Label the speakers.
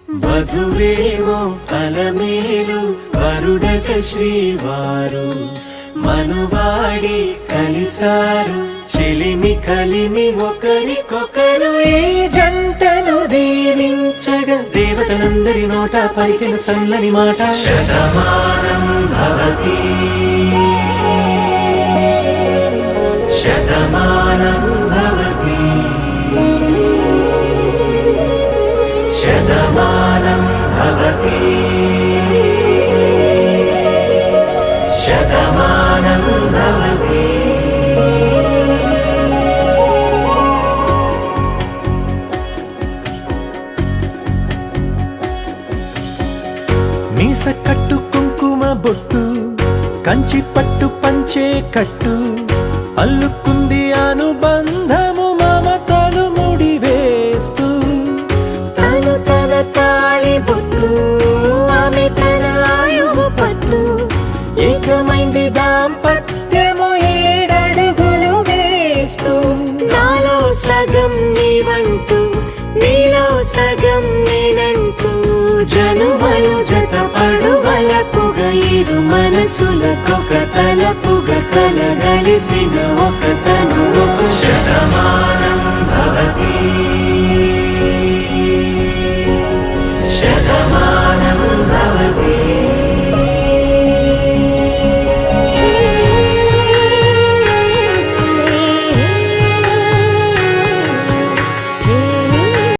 Speaker 1: వధువేమో అలమేలు వరుడట శ్రీవారు మనువాడి కలిసారు చెలిమి కలిమి ఒకరికొకరు ఈ జంటను దీవించగా దేవతలందరి నోట పలికిన చల్లని మాట శతమానం భవతి శతమానం భవతి శతమానం భవతి శతమానం భవతి. మీస కట్టు కుంకుమ బొట్టు కంచి పట్టు పంచే కట్టు అల్లుకుంది అనుబంధము మమతలు ముడివేస్తూ
Speaker 2: తను తన తాళి బొట్టు ఆమె తన ఆయువు పట్టు
Speaker 1: ఏకమైంది దాంపత్యము 7 అడుగులు వేస్తూ
Speaker 2: నాలో సగం నీవంటూ నీలో సగం నేనంటూ
Speaker 1: జనుమలు జత పడువలపుగ ఇరు మనసులకొక తలపుగ కలగలిసిన ఒక తను శతమానం భవతి.